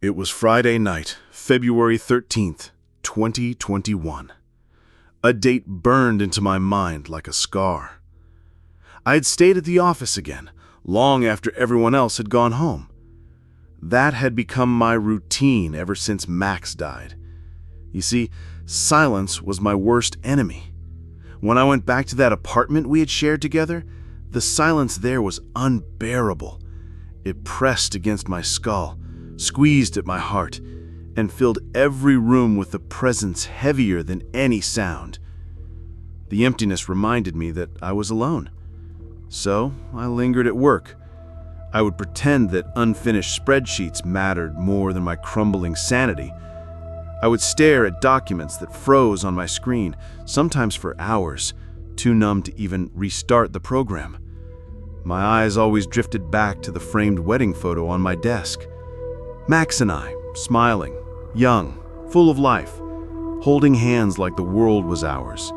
It was Friday night, February 13th, 2021. A date burned into my mind like a scar. I had stayed at the office again, long after everyone else had gone home. That had become my routine ever since Max died. You see, silence was my worst enemy. When I went back to that apartment we had shared together, the silence there was unbearable. It pressed against my skull, squeezed at my heart, and filled every room with a presence heavier than any sound. The emptiness reminded me that I was alone. So I lingered at work. I would pretend that unfinished spreadsheets mattered more than my crumbling sanity. I would stare at documents that froze on my screen, sometimes for hours, too numb to even restart the program. My eyes always drifted back to the framed wedding photo on my desk. Max and I, smiling, young, full of life, holding hands like the world was ours.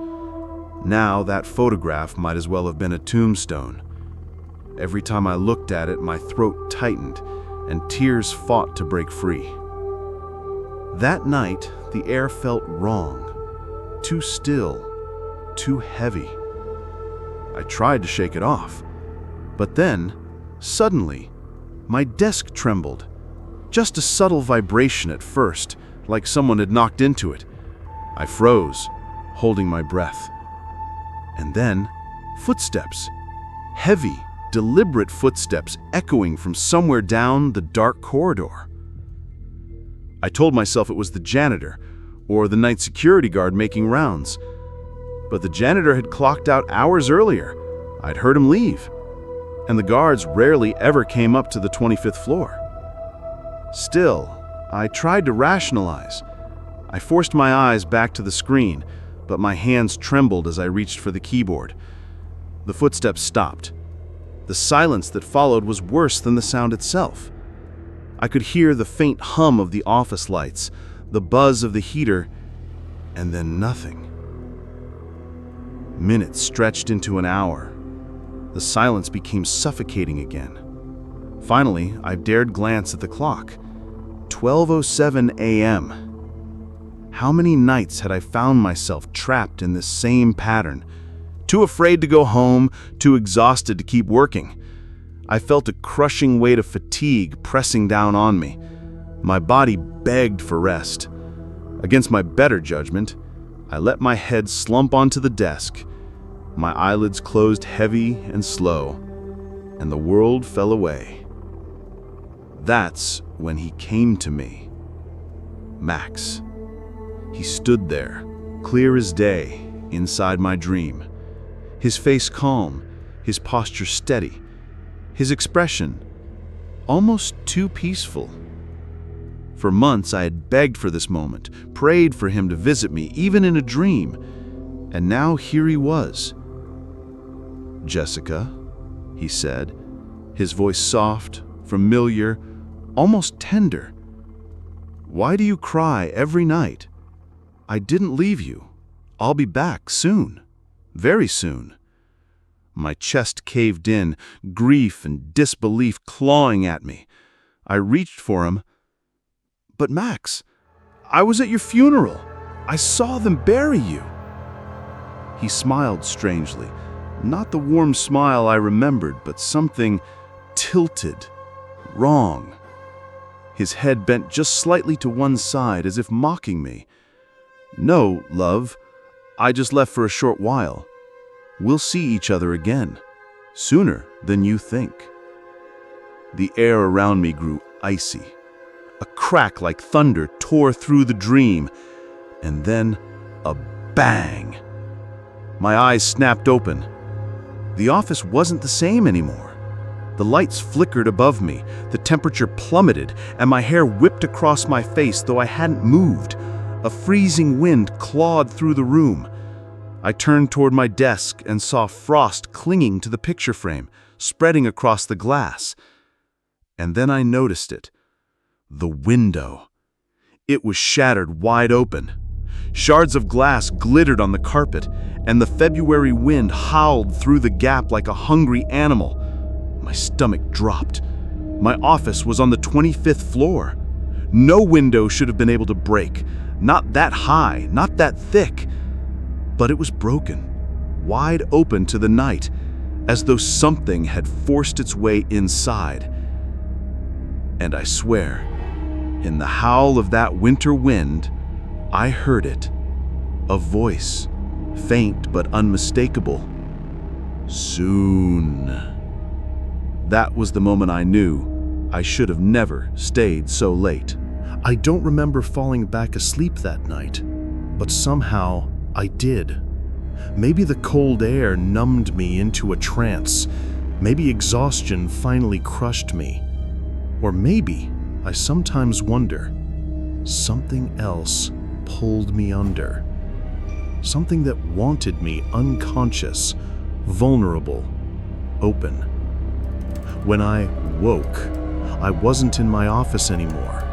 Now that photograph might as well have been a tombstone. Every time I looked at it, my throat tightened and tears fought to break free. That night, the air felt wrong, too still, too heavy. I tried to shake it off, but then, suddenly, my desk trembled. Just a subtle vibration at first, like someone had knocked into it. I froze, holding my breath. And then, footsteps. Heavy, deliberate footsteps echoing from somewhere down the dark corridor. I told myself it was the janitor, or the night security guard making rounds. But the janitor had clocked out hours earlier. I'd heard him leave. And the guards rarely ever came up to the 25th floor. Still, I tried to rationalize. I forced my eyes back to the screen, but my hands trembled as I reached for the keyboard. The footsteps stopped. The silence that followed was worse than the sound itself. I could hear the faint hum of the office lights, the buzz of the heater, and then nothing. Minutes stretched into an hour. The silence became suffocating again. Finally, I dared glance at the clock. 12:07 a.m. How many nights had I found myself trapped in this same pattern? Too afraid to go home, too exhausted to keep working. I felt a crushing weight of fatigue pressing down on me. My body begged for rest. Against my better judgment, I let my head slump onto the desk. My eyelids closed heavy and slow, and the world fell away. That's when he came to me. Max. He stood there, clear as day, inside my dream. His face calm, his posture steady, his expression almost too peaceful. For months I had begged for this moment, prayed for him to visit me, even in a dream, and now here he was. "Jessica," he said, his voice soft, familiar, almost tender. "Why do you cry every night? I didn't leave you. I'll be back soon, very soon." My chest caved in, grief and disbelief clawing at me. I reached for him. "But Max, I was at your funeral. I saw them bury you." He smiled strangely. Not the warm smile I remembered, but something tilted, wrong. His head bent just slightly to one side, as if mocking me. "No, love, I just left for a short while. We'll see each other again, sooner than you think." The air around me grew icy. A crack like thunder tore through the dream, and then a bang. My eyes snapped open. The office wasn't the same anymore. The lights flickered above me, the temperature plummeted, and my hair whipped across my face though I hadn't moved. A freezing wind clawed through the room. I turned toward my desk and saw frost clinging to the picture frame, spreading across the glass. And then I noticed it. The window. It was shattered wide open. Shards of glass glittered on the carpet, and the February wind howled through the gap like a hungry animal. My stomach dropped. My office was on the 25th floor. No window should have been able to break. Not that high, not that thick. But it was broken, wide open to the night, as though something had forced its way inside. And I swear, in the howl of that winter wind, I heard it. A voice, faint but unmistakable. Soon. That was the moment I knew I should have never stayed so late. I don't remember falling back asleep that night, but somehow I did. Maybe the cold air numbed me into a trance. Maybe exhaustion finally crushed me. Or maybe, I sometimes wonder, something else pulled me under. Something that wanted me unconscious, vulnerable, open. When I woke, I wasn't in my office anymore.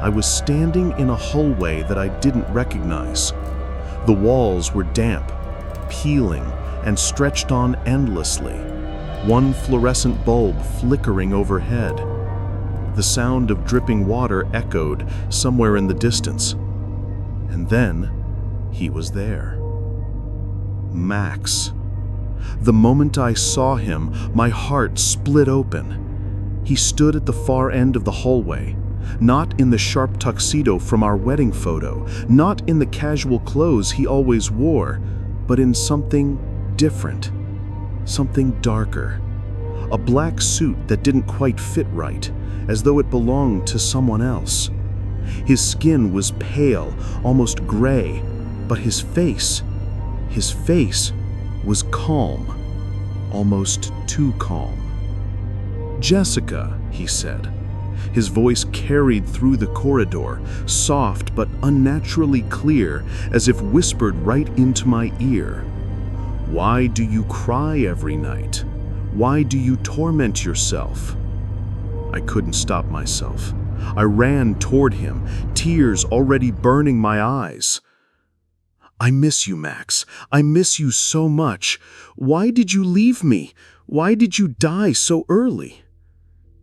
I was standing in a hallway that I didn't recognize. The walls were damp, peeling, and stretched on endlessly, one fluorescent bulb flickering overhead. The sound of dripping water echoed somewhere in the distance. And then, he was there. Max. The moment I saw him, my heart split open. He stood at the far end of the hallway, not in the sharp tuxedo from our wedding photo, not in the casual clothes he always wore, but in something different, something darker. A black suit that didn't quite fit right, as though it belonged to someone else. His skin was pale, almost gray, but his face was calm, almost too calm. "Jessica," he said. His voice carried through the corridor, soft but unnaturally clear, as if whispered right into my ear. "Why do you cry every night? Why do you torment yourself?" I couldn't stop myself. I ran toward him, tears already burning my eyes. "I miss you, Max. I miss you so much. Why did you leave me? Why did you die so early?"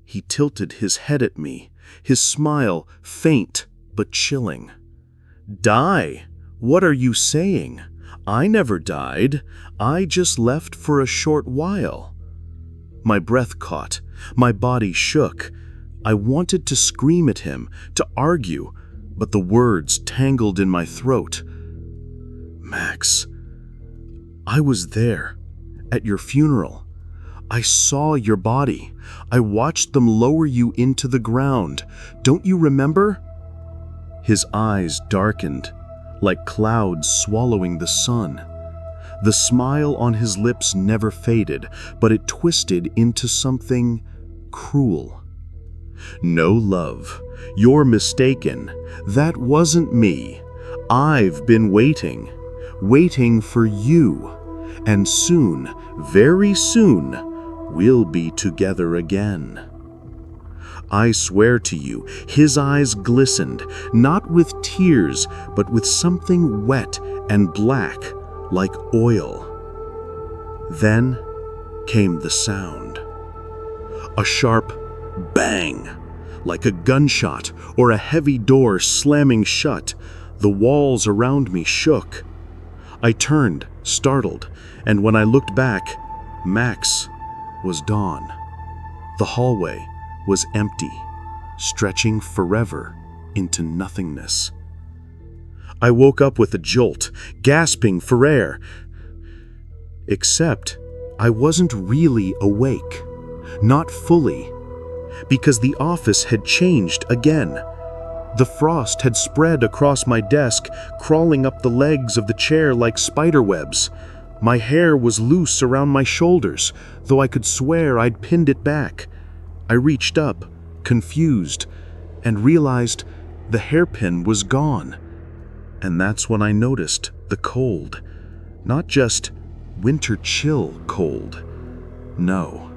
He tilted his head at me, his smile faint but chilling. "Die? What are you saying? I never died. I just left for a short while." My breath caught. My body shook. I wanted to scream at him, to argue, but the words tangled in my throat. "Max, I was there, at your funeral. I saw your body. I watched them lower you into the ground. Don't you remember?" His eyes darkened, like clouds swallowing the sun. The smile on his lips never faded, but it twisted into something cruel. "No, love, you're mistaken. That wasn't me. I've been waiting for you. And soon, very soon, we'll be together again." I swear to you, his eyes glistened, not with tears, but with something wet and black, like oil. Then came the sound. A sharp bang, like a gunshot or a heavy door slamming shut. The walls around me shook. I turned, startled, and when I looked back, Max was gone. The hallway was empty, stretching forever into nothingness. I woke up with a jolt, gasping for air. Except I wasn't really awake, not fully, because the office had changed again. The frost had spread across my desk, crawling up the legs of the chair like spiderwebs. My hair was loose around my shoulders, though I could swear I'd pinned it back. I reached up, confused, and realized the hairpin was gone. And that's when I noticed the cold. Not just winter chill cold. No.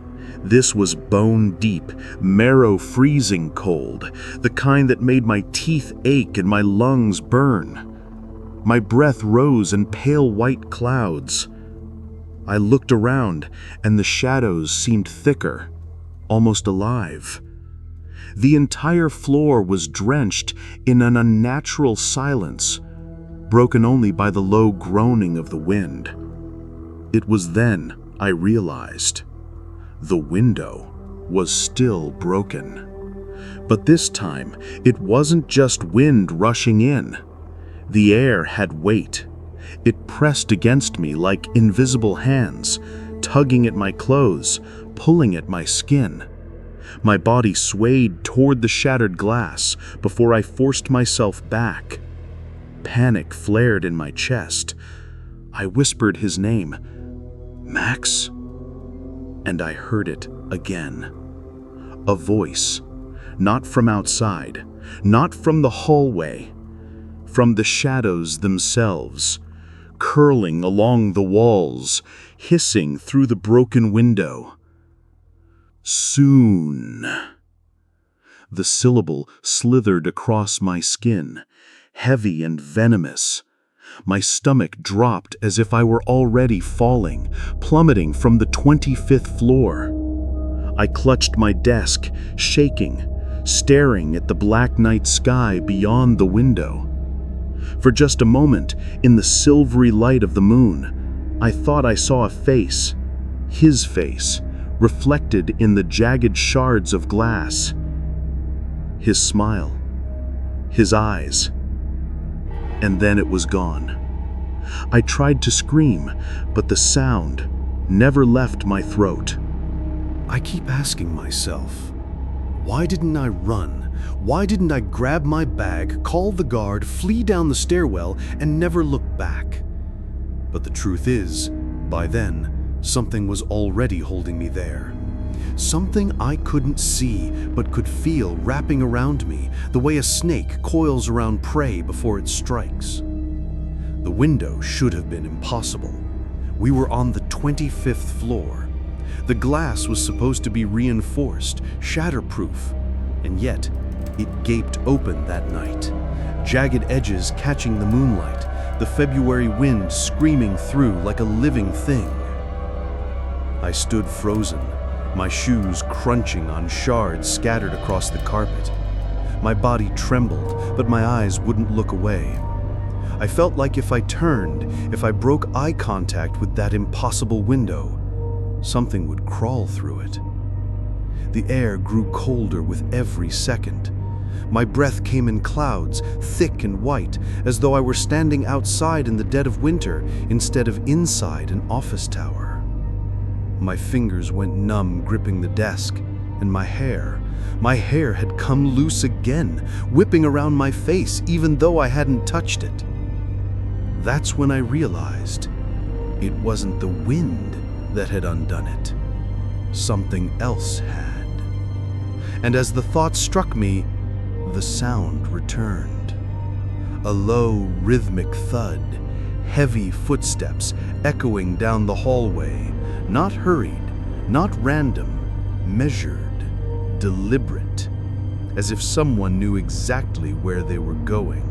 This was bone-deep, marrow-freezing cold, the kind that made my teeth ache and my lungs burn. My breath rose in pale white clouds. I looked around, and the shadows seemed thicker, almost alive. The entire floor was drenched in an unnatural silence, broken only by the low groaning of the wind. It was then I realized the window was still broken. But this time, it wasn't just wind rushing in. The air had weight. It pressed against me like invisible hands, tugging at my clothes, pulling at my skin. My body swayed toward the shattered glass before I forced myself back. Panic flared in my chest. I whispered his name, "Max?" And I heard it again. A voice, not from outside, not from the hallway, from the shadows themselves, curling along the walls, hissing through the broken window. "Soon." The syllable slithered across my skin, heavy and venomous. My stomach dropped as if I were already falling, plummeting from the 25th floor. I clutched my desk, shaking, staring at the black night sky beyond the window. For just a moment, in the silvery light of the moon, I thought I saw a face, his face, reflected in the jagged shards of glass. His smile, his eyes, and then it was gone. I tried to scream, but the sound never left my throat. I keep asking myself, why didn't I run? Why didn't I grab my bag, call the guard, flee down the stairwell, and never look back? But the truth is, by then, something was already holding me there. Something I couldn't see, but could feel wrapping around me, the way a snake coils around prey before it strikes. The window should have been impossible. We were on the 25th floor. The glass was supposed to be reinforced, shatterproof, and yet it gaped open that night, jagged edges catching the moonlight, the February wind screaming through like a living thing. I stood frozen, my shoes crunching on shards scattered across the carpet. My body trembled, but my eyes wouldn't look away. I felt like if I turned, if I broke eye contact with that impossible window, something would crawl through it. The air grew colder with every second. My breath came in clouds, thick and white, as though I were standing outside in the dead of winter instead of inside an office tower. My fingers went numb gripping the desk, and my hair had come loose again, whipping around my face even though I hadn't touched it. That's when I realized it wasn't the wind that had undone it. Something else had. And as the thought struck me, the sound returned. A low, rhythmic thud, heavy footsteps echoing down the hallway, not hurried, not random, measured, deliberate, as if someone knew exactly where they were going.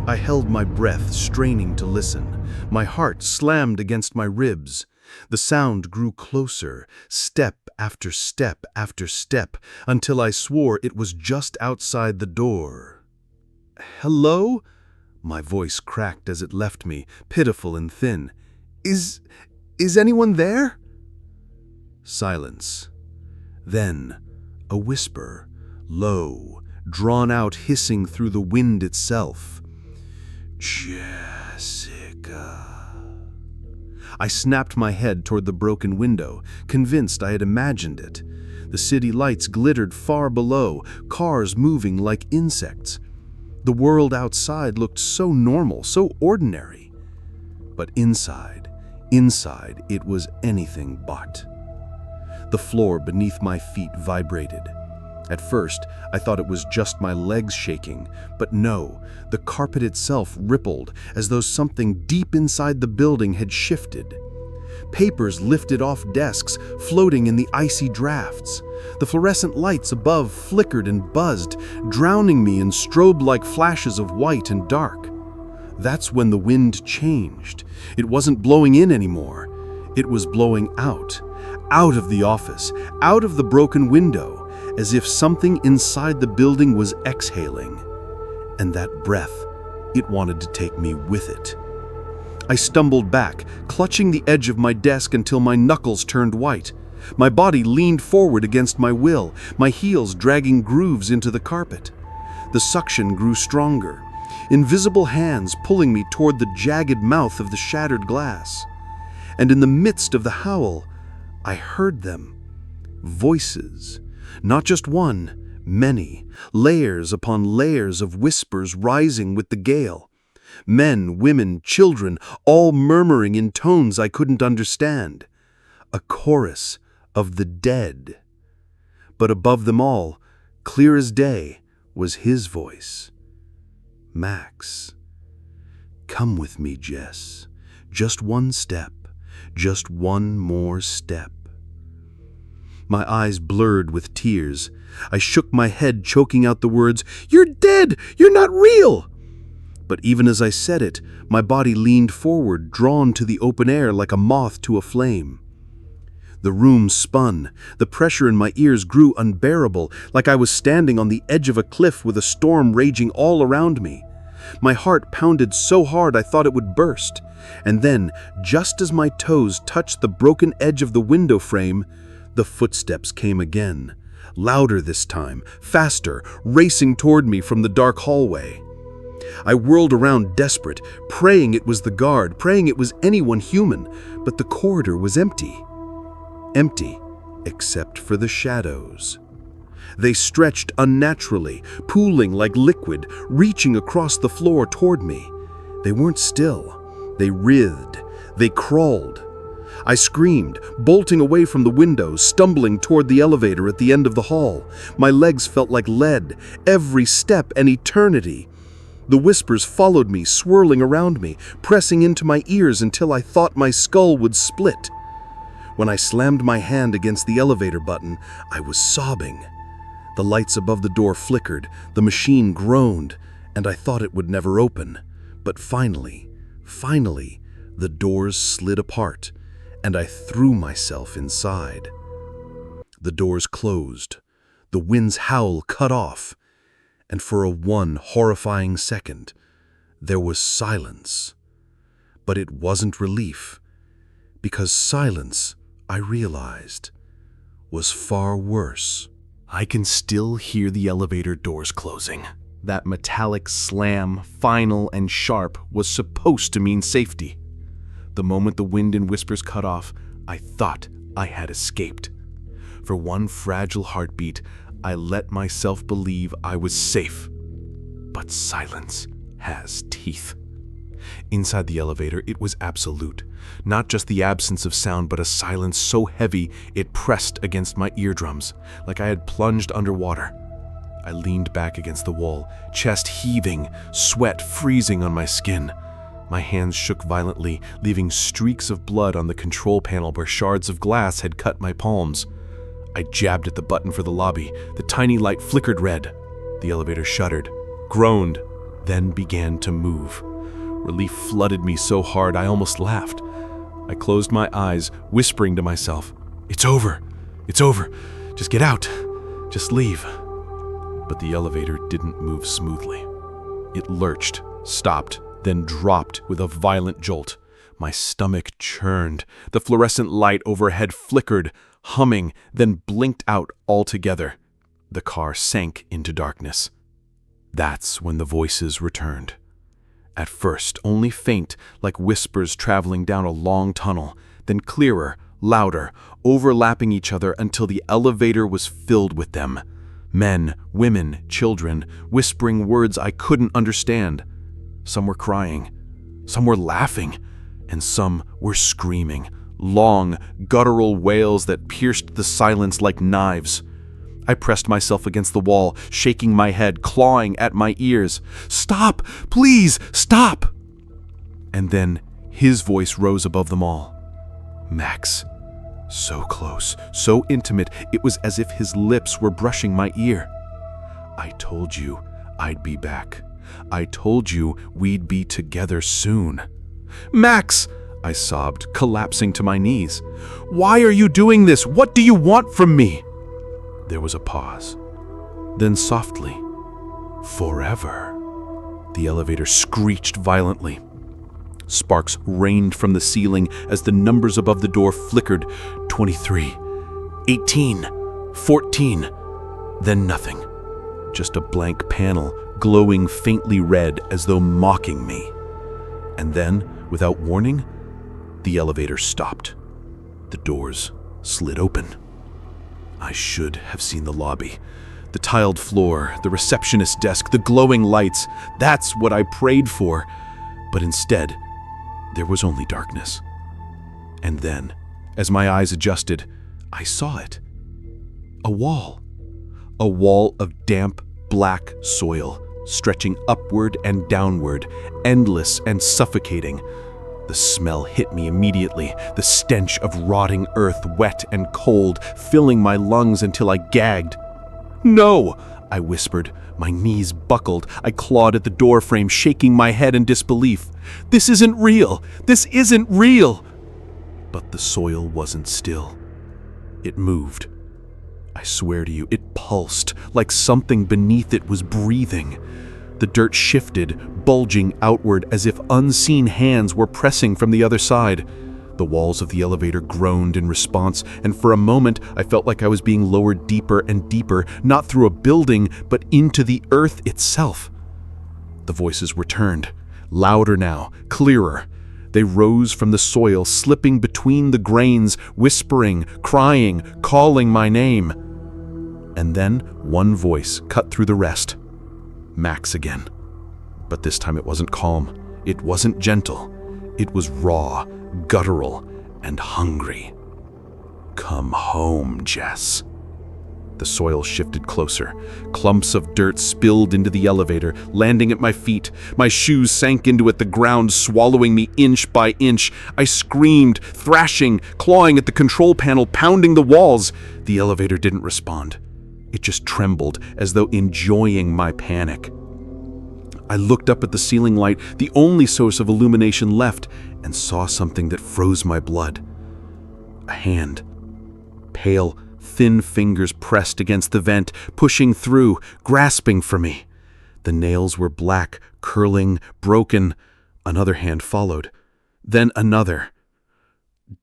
I held my breath, straining to listen. My heart slammed against my ribs. The sound grew closer, step after step after step, until I swore it was just outside the door. "Hello?" My voice cracked as it left me, pitiful and thin. Is anyone there?" Silence. Then a whisper, low, drawn out, hissing through the wind itself. "Jessica." I snapped my head toward the broken window, convinced I had imagined it. The city lights glittered far below, cars moving like insects. The world outside looked so normal, so ordinary. But inside, it was anything but. The floor beneath my feet vibrated. At first, I thought it was just my legs shaking, but no, the carpet itself rippled as though something deep inside the building had shifted. Papers lifted off desks, floating in the icy drafts. The fluorescent lights above flickered and buzzed, drowning me in strobe-like flashes of white and dark. That's when the wind changed. It wasn't blowing in anymore. It was blowing out of the office, out of the broken window, as if something inside the building was exhaling. And that breath, it wanted to take me with it. I stumbled back, clutching the edge of my desk until my knuckles turned white. My body leaned forward against my will, my heels dragging grooves into the carpet. The suction grew stronger, invisible hands pulling me toward the jagged mouth of the shattered glass. And in the midst of the howl, I heard them. Voices. Not just one, many, layers upon layers of whispers rising with the gale. Men, women, children, all murmuring in tones I couldn't understand. A chorus of the dead. But above them all, clear as day, was his voice. Max. Come with me, Jess. Just one step. Just one more step. My eyes blurred with tears. I shook my head, choking out the words, "You're dead! You're not real!" But even as I said it, my body leaned forward, drawn to the open air like a moth to a flame. The room spun. The pressure in my ears grew unbearable, like I was standing on the edge of a cliff with a storm raging all around me. My heart pounded so hard I thought it would burst. And then, just as my toes touched the broken edge of the window frame, the footsteps came again. Louder this time, faster, racing toward me from the dark hallway. I whirled around desperate, praying it was the guard, praying it was anyone human, but the corridor was empty. Empty, except for the shadows. They stretched unnaturally, pooling like liquid, reaching across the floor toward me. They weren't still. They writhed. They crawled. I screamed, bolting away from the windows, stumbling toward the elevator at the end of the hall. My legs felt like lead, every step an eternity. The whispers followed me, swirling around me, pressing into my ears until I thought my skull would split. When I slammed my hand against the elevator button, I was sobbing. The lights above the door flickered, the machine groaned, and I thought it would never open. But finally, the doors slid apart, and I threw myself inside. The doors closed, the wind's howl cut off, and for one horrifying second, there was silence. But it wasn't relief, because silence, I realized, was far worse. I can still hear the elevator doors closing. That metallic slam, final and sharp, was supposed to mean safety. The moment the wind and whispers cut off, I thought I had escaped. For one fragile heartbeat, I let myself believe I was safe. But silence has teeth. Inside the elevator, it was absolute. Not just the absence of sound, but a silence so heavy it pressed against my eardrums, like I had plunged underwater. I leaned back against the wall, chest heaving, sweat freezing on my skin. My hands shook violently, leaving streaks of blood on the control panel where shards of glass had cut my palms. I jabbed at the button for the lobby. The tiny light flickered red. The elevator shuddered, groaned, then began to move. Relief flooded me so hard I almost laughed. I closed my eyes, whispering to myself, "It's over. It's over. Just get out. Just leave." But the elevator didn't move smoothly. It lurched, stopped, then dropped with a violent jolt. My stomach churned. The fluorescent light overhead flickered, humming, then blinked out altogether. The car sank into darkness. That's when the voices returned. At first, only faint, like whispers traveling down a long tunnel, then clearer, louder, overlapping each other until the elevator was filled with them. Men, women, children, whispering words I couldn't understand. Some were crying, some were laughing, and some were screaming, long, guttural wails that pierced the silence like knives. I pressed myself against the wall, shaking my head, clawing at my ears. "Stop! Please, stop!" And then his voice rose above them all. Max. So close, so intimate, it was as if his lips were brushing my ear. "I told you I'd be back. I told you we'd be together soon." "Max!" I sobbed, collapsing to my knees. "Why are you doing this? What do you want from me?" There was a pause. Then softly, "Forever," the elevator screeched violently. Sparks rained from the ceiling as the numbers above the door flickered. 23, 18, 14, then nothing. Just a blank panel glowing faintly red as though mocking me. And then, without warning, the elevator stopped. The doors slid open. I should have seen the lobby. The tiled floor, the receptionist's desk, the glowing lights. That's what I prayed for. But instead, there was only darkness. And then, as my eyes adjusted, I saw it. A wall. A wall of damp, black soil, stretching upward and downward, endless and suffocating. The smell hit me immediately, the stench of rotting earth, wet and cold, filling my lungs until I gagged. "No!" I whispered. My knees buckled. I clawed at the door frame, shaking my head in disbelief. "This isn't real! This isn't real!" But the soil wasn't still. It moved. I swear to you, it pulsed, like something beneath it was breathing. The dirt shifted, bulging outward as if unseen hands were pressing from the other side. The walls of the elevator groaned in response, and for a moment I felt like I was being lowered deeper and deeper, not through a building, but into the earth itself. The voices returned, louder now, clearer. They rose from the soil, slipping between the grains, whispering, crying, calling my name. And then one voice cut through the rest. Max again. But this time it wasn't calm. It wasn't gentle. It was raw, guttural, and hungry. "Come home, Jess." The soil shifted closer. Clumps of dirt spilled into the elevator, landing at my feet. My shoes sank into it, the ground swallowing me inch by inch. I screamed, thrashing, clawing at the control panel, pounding the walls. The elevator didn't respond. It just trembled, as though enjoying my panic. I looked up at the ceiling light, the only source of illumination left, and saw something that froze my blood. A hand. Pale, thin fingers pressed against the vent, pushing through, grasping for me. The nails were black, curling, broken. Another hand followed. Then another.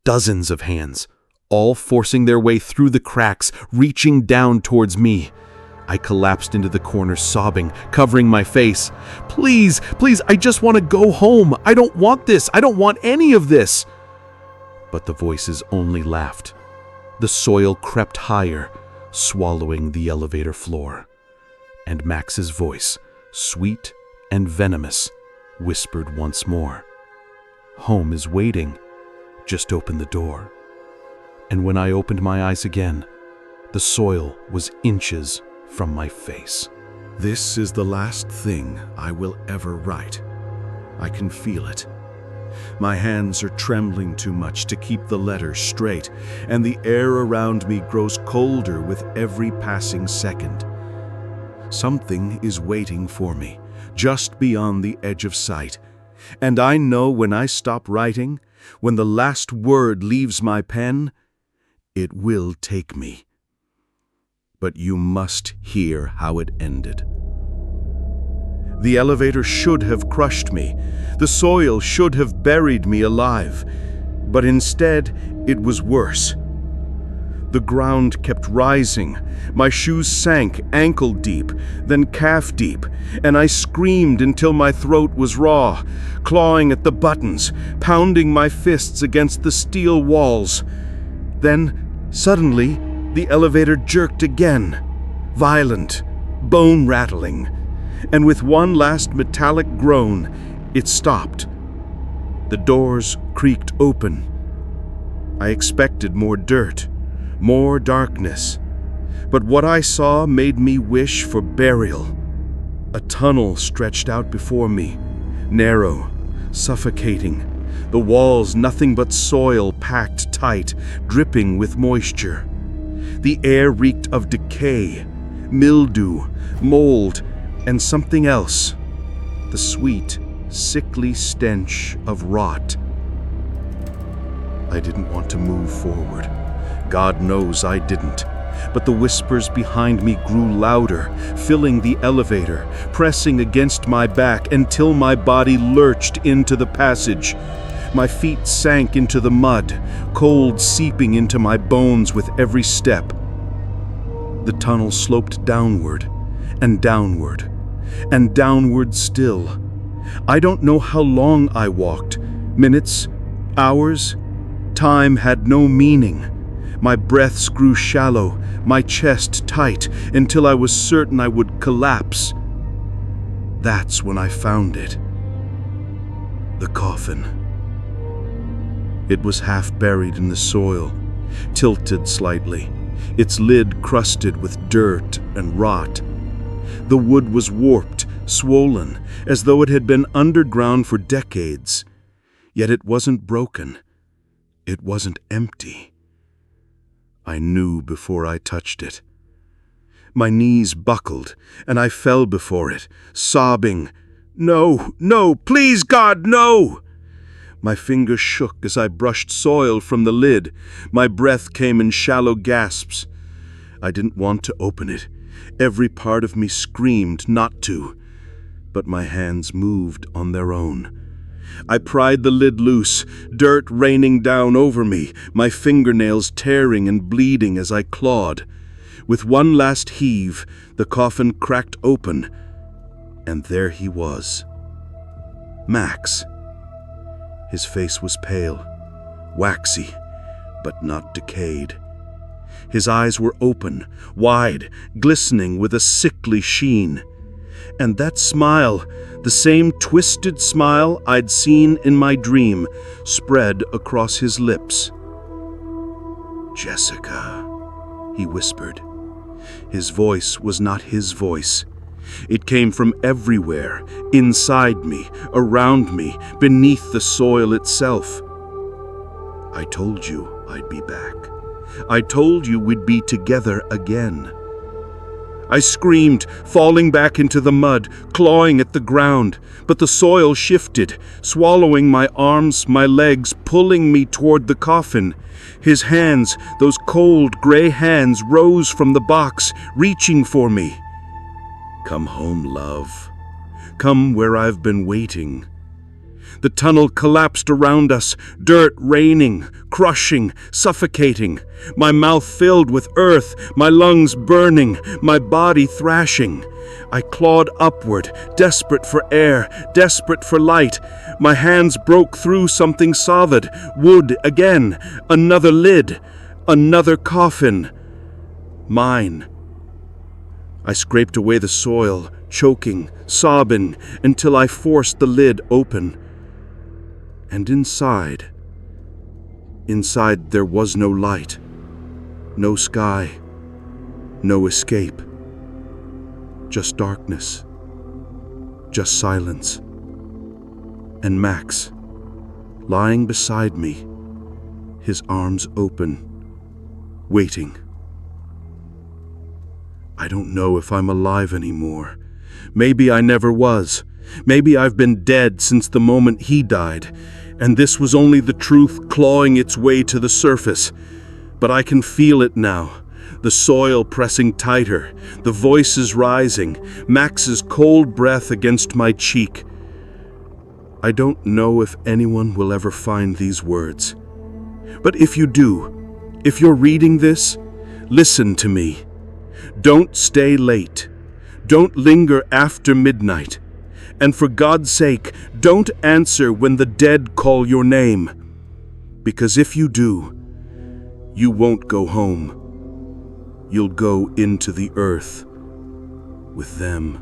Dozens of hands, all forcing their way through the cracks, reaching down towards me. I collapsed into the corner, sobbing, covering my face. "Please, please, I just want to go home. I don't want this. I don't want any of this." But the voices only laughed. The soil crept higher, swallowing the elevator floor. And Max's voice, sweet and venomous, whispered once more. "Home is waiting. Just open the door." And when I opened my eyes again, the soil was inches from my face. This is the last thing I will ever write. I can feel it. My hands are trembling too much to keep the letters straight, and the air around me grows colder with every passing second. Something is waiting for me, just beyond the edge of sight, and I know when I stop writing, when the last word leaves my pen, it will take me. But you must hear how it ended. The elevator should have crushed me. The soil should have buried me alive. But instead, it was worse. The ground kept rising. My shoes sank ankle deep, then calf deep, and I screamed until my throat was raw, clawing at the buttons, pounding my fists against the steel walls. Then, suddenly, the elevator jerked again, violent, bone-rattling, and with one last metallic groan, it stopped. The doors creaked open. I expected more dirt, more darkness, but what I saw made me wish for burial. A tunnel stretched out before me, narrow, suffocating, the walls nothing but soil packed tight, dripping with moisture. The air reeked of decay, mildew, mold, and something else, the sweet, sickly stench of rot. I didn't want to move forward. God knows I didn't. but the whispers behind me grew louder, filling the elevator, pressing against my back until my body lurched into the passage. My feet sank into the mud, cold seeping into my bones with every step. The tunnel sloped downward, and downward, and downward still. I don't know how long I walked. Minutes, hours, time had no meaning. My breaths grew shallow, my chest tight, until I was certain I would collapse. That's when I found it. The coffin. It was half buried in the soil, tilted slightly, its lid crusted with dirt and rot. The wood was warped, swollen, as though it had been underground for decades. Yet it wasn't broken. It wasn't empty. I knew before I touched it. My knees buckled, and I fell before it, sobbing, "No, no, please God, no!" My fingers shook as I brushed soil from the lid. My breath came in shallow gasps. I didn't want to open it. Every part of me screamed not to, but my hands moved on their own. I pried the lid loose, dirt raining down over me, my fingernails tearing and bleeding as I clawed. With one last heave, the coffin cracked open, and there he was. Max. His face was pale, waxy, but not decayed. His eyes were open, wide, glistening with a sickly sheen. And that smile, the same twisted smile I'd seen in my dream, spread across his lips. "Jessica," he whispered. His voice was not his voice. It came from everywhere, inside me, around me, beneath the soil itself. "I told you I'd be back. I told you we'd be together again." I screamed, falling back into the mud, clawing at the ground, but the soil shifted, swallowing my arms, my legs, pulling me toward the coffin. His hands, those cold gray hands, rose from the box, reaching for me. "Come home, love. Come where I've been waiting." The tunnel collapsed around us, dirt raining, crushing, suffocating. My mouth filled with earth, my lungs burning, my body thrashing. I clawed upward, desperate for air, desperate for light. My hands broke through something solid, wood again, another lid, another coffin. Mine. I scraped away the soil, choking, sobbing, until I forced the lid open. And inside there was no light, no sky, no escape. Just darkness, just silence. And Max, lying beside me, his arms open, waiting. I don't know if I'm alive anymore. Maybe I never was. Maybe I've been dead since the moment he died, and this was only the truth clawing its way to the surface. But I can feel it now, the soil pressing tighter, the voices rising, Max's cold breath against my cheek. I don't know if anyone will ever find these words. But if you do, if you're reading this, listen to me. Don't stay late. Don't linger after midnight. And for God's sake, don't answer when the dead call your name. Because if you do, you won't go home. You'll go into the earth with them.